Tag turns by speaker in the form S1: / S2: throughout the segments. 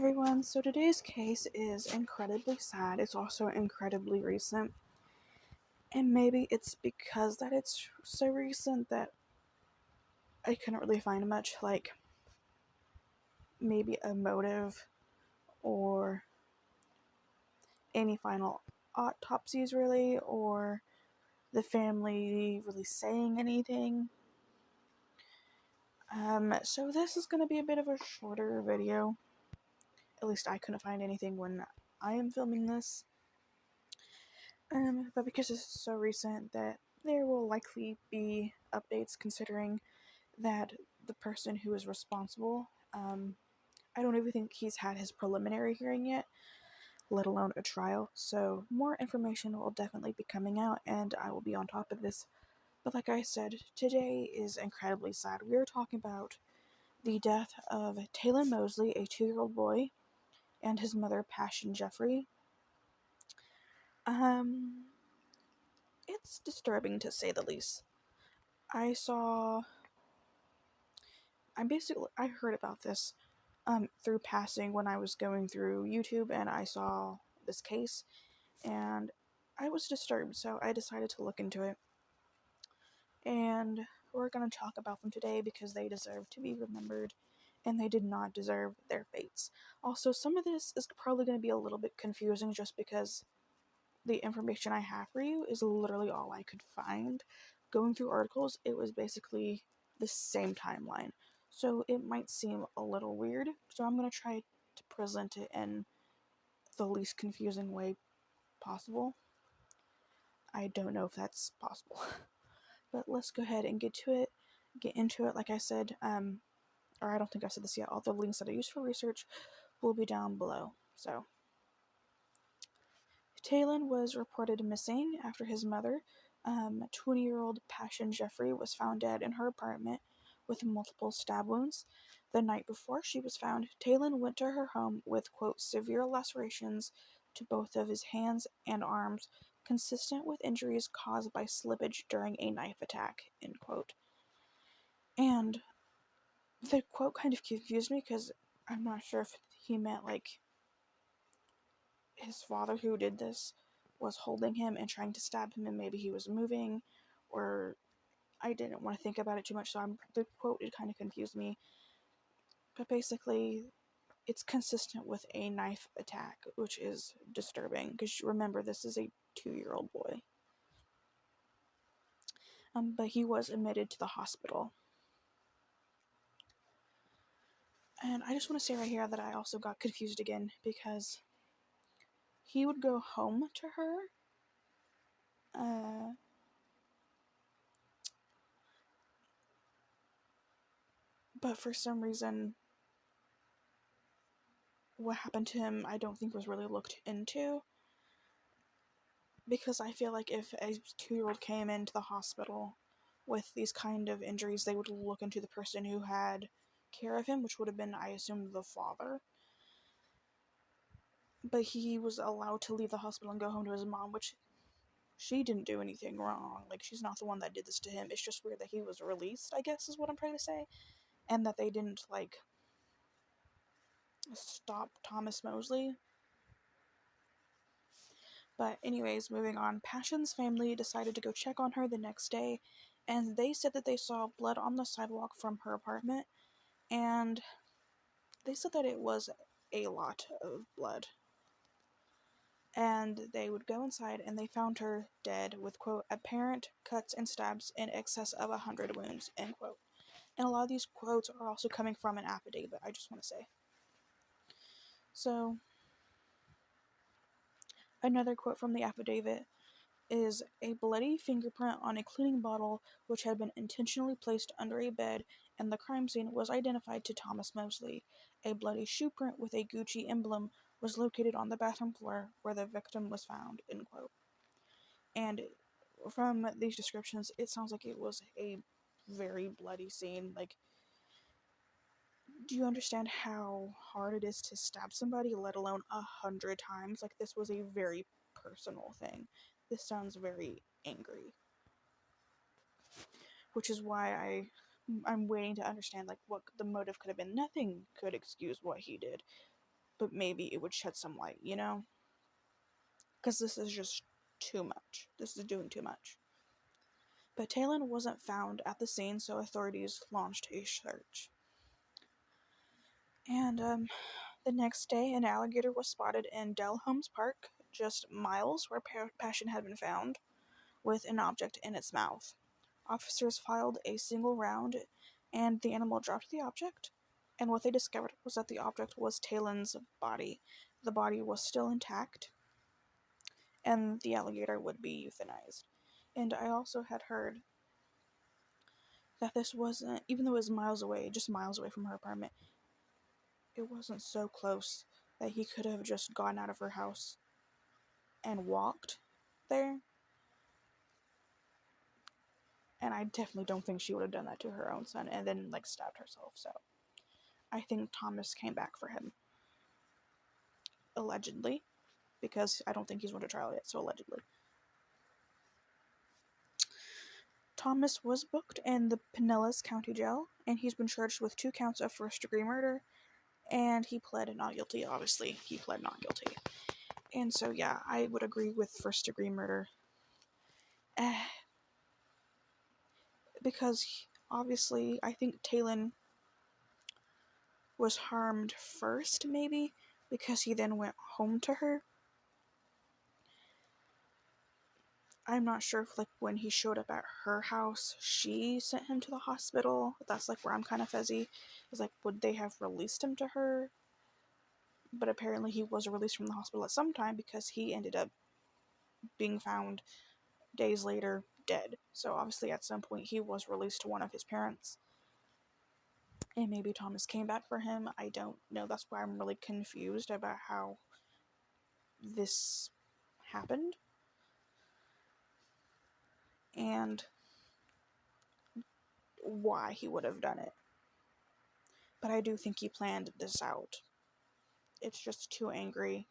S1: everyone, so today's case is incredibly sad. It's also incredibly recent. And maybe it's because that it's so recent that I couldn't really find much, like maybe a motive or any final autopsies really, or the family really saying anything. So this is going to be a bit of a shorter video. At least I couldn't find anything when I am filming this. But because this is so recent that there will likely be updates considering that the person who is responsible, I don't even think he's had his preliminary hearing yet, let alone a trial. So more information will definitely be coming out and I will be on top of this. But like I said, today is incredibly sad. We are talking about the death of Taylen Mosley, a 2-year-old boy, and his mother, Pashun Jeffrey. It's disturbing to say the least. I heard about this through passing when I was going through YouTube, and I saw this case and I was disturbed, so I decided to look into it. And we're going to talk about them today because they deserve to be remembered and they did not deserve their fates. Also, some of this is probably going to be a little bit confusing just because the information I have for you is literally all I could find. Going through articles, it was basically the same timeline. So it might seem a little weird, so I'm going to try to present it in the least confusing way possible. I don't know if that's possible. But let's go ahead and get into it. Like I said, or I don't think I said this yet, all the links that I used for research will be down below. So, Taylen was reported missing after his mother, 20-year-old Pashun Jeffrey, was found dead in her apartment with multiple stab wounds. The night before she was found, Taylen went to her home with, quote, severe lacerations to both of his hands and arms, consistent with injuries caused by slippage during a knife attack, end quote. And the quote kind of confused me because I'm not sure if he meant like his father who did this was holding him and trying to stab him and maybe he was moving, or I didn't want to think about it too much, so the quote, it kind of confused me. But basically, it's consistent with a knife attack, which is disturbing because remember, this is a 2-year-old boy. But he was admitted to the hospital. And I just want to say right here that I also got confused again because he would go home to her. But for some reason, what happened to him, I don't think was really looked into. Because I feel like if a 2-year-old came into the hospital with these kind of injuries, they would look into the person who had care of him, which would have been, I assume, the father. But he was allowed to leave the hospital and go home to his mom, which she didn't do anything wrong. Like, she's not the one that did this to him. It's just weird that he was released, I guess is what I'm trying to say. And that they didn't, like, stop Thomas Mosley. But anyways, moving on, Pashun's family decided to go check on her the next day, and they said that they saw blood on the sidewalk from her apartment, and they said that it was a lot of blood. And they would go inside and they found her dead with, quote, apparent cuts and stabs in excess of 100 wounds, end quote. And a lot of these quotes are also coming from an affidavit, I just want to say. So, another quote from the affidavit is a bloody fingerprint on a cleaning bottle which had been intentionally placed under a bed, and the crime scene was identified to Thomas Mosley. A bloody shoe print with a Gucci emblem was located on the bathroom floor where the victim was found, end quote. And from these descriptions, it sounds like it was a very bloody scene. Like, do you understand how hard it is to stab somebody, let alone 100 times? Like, this was a very personal thing. This sounds very angry. Which is why I'm waiting to understand, like, what the motive could have been. Nothing could excuse what he did. but maybe it would shed some light, you know? Because this is just too much. This is doing too much. But Taylen wasn't found at the scene, so authorities launched a search. And the next day, an alligator was spotted in Dell Holmes Park, just miles where Pashun had been found, with an object in its mouth. Officers filed a single round, and the animal dropped the object. And what they discovered was that the object was Taylen's body. The body was still intact, and the alligator would be euthanized. And I also had heard that this wasn't, even though it was miles away, just miles away from her apartment, it wasn't so close that he could have just gone out of her house and walked there. And I definitely don't think she would have done that to her own son and then, like, stabbed herself. So I think Thomas came back for him. Allegedly. Because I don't think he's went to trial yet, so allegedly. Thomas was booked in the Pinellas County Jail, and he's been charged with 2 counts of first-degree murder, and he pled not guilty, obviously. He pled not guilty. And so, yeah, I would agree with first-degree murder. Because, obviously, I think Taylen was harmed first, maybe, because he then went home to her. I'm not sure if, like, when he showed up at her house, she sent him to the hospital. That's, like, where I'm kind of fuzzy. It's like, would they have released him to her? But apparently he was released from the hospital at some time because he ended up being found days later dead. So obviously at some point he was released to one of his parents. And maybe Thomas came back for him. I don't know. That's why I'm really confused about how this happened. And why he would have done it. But I do think he planned this out. It's just too angry.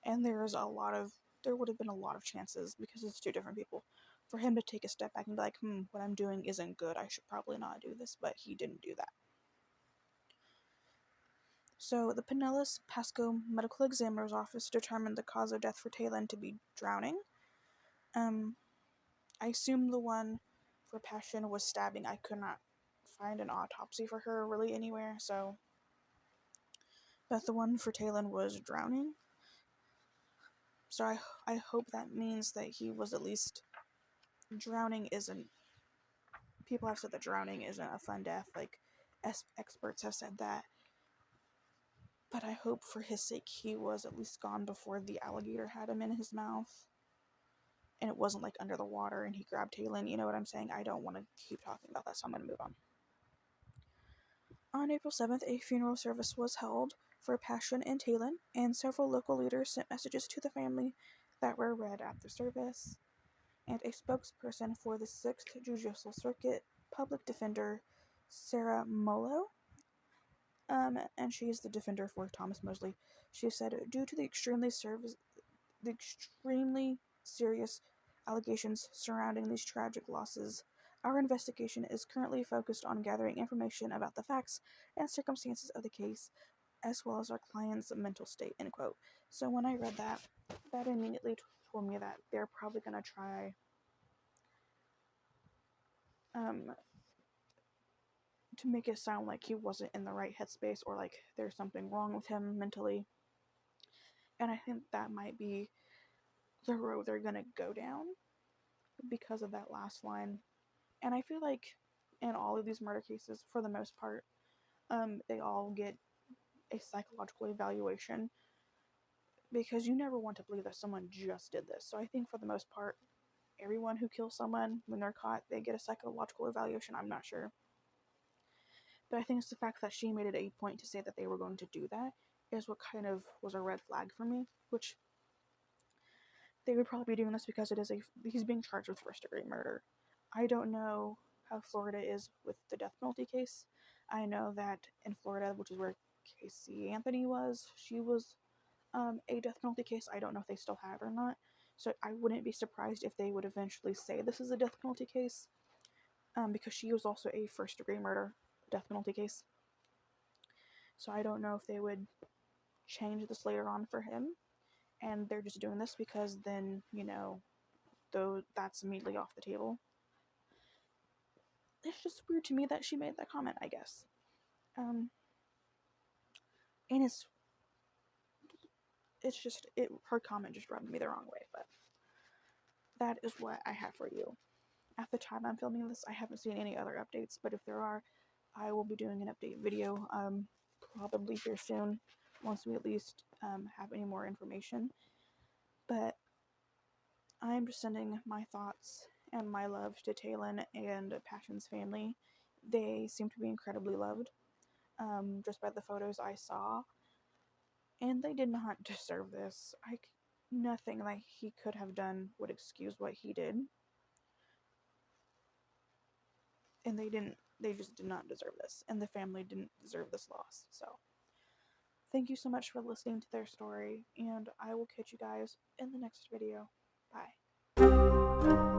S1: And there would have been a lot of chances, because it's 2 different people, for him to take a step back and be like, what I'm doing isn't good. I should probably not do this. But he didn't do that. So the Pinellas Pasco Medical Examiner's Office determined the cause of death for Taylen to be drowning. I assume the one for Pashun was stabbing. I could not find an autopsy for her really anywhere, so. But the one for Taylen was drowning. So I hope that means that he was at least. Drowning isn't. People have said that drowning isn't a fun death. Like, experts have said that. But I hope for his sake he was at least gone before the alligator had him in his mouth. And it wasn't like under the water and he grabbed Taylen. You know what I'm saying? I don't want to keep talking about that, so I'm going to move on. On April 7th, a funeral service was held for Pashun and Taylen, and several local leaders sent messages to the family that were read at the service. And a spokesperson for the 6th Judicial Circuit, public defender Sarah Molo, and she is the defender for Thomas Mosley, she said, due to the extremely serious allegations surrounding these tragic losses, our investigation is currently focused on gathering information about the facts and circumstances of the case, as well as our client's mental state, end quote. So when I read that, that immediately told me that they're probably going to try to make it sound like he wasn't in the right headspace, or like there's something wrong with him mentally. And I think that might be the road they're going to go down because of that last line. And I feel like in all of these murder cases, for the most part, they all get a psychological evaluation, because you never want to believe that someone just did this. So I think for the most part, everyone who kills someone, when they're caught, they get a psychological evaluation. I'm not sure. But I think it's the fact that she made it a point to say that they were going to do that is what kind of was a red flag for me, which they would probably be doing this because he's being charged with first-degree murder. I don't know how Florida is with the death penalty case. I know that in Florida, which is where Casey Anthony was, she was a death penalty case. I don't know if they still have it or not. So I wouldn't be surprised if they would eventually say this is a death penalty case, because she was also a first-degree murder death penalty case. So I don't know if they would change this later on for him, and they're just doing this because then, though that's immediately off the table. It's just weird to me that she made that comment, I guess. And her comment just rubbed me the wrong way, but that is what I have for you. At the time I'm filming this, I haven't seen any other updates, but if there are, I will be doing an update video, probably here soon, once we at least have any more information. But I'm just sending my thoughts and my love to Taylen and Pashun's family. They seem to be incredibly loved, just by the photos I saw, and they did not deserve this. Nothing that he could have done would excuse what he did, and they just did not deserve this, and the family didn't deserve this loss. So thank you so much for listening to their story, and I will catch you guys in the next video. Bye.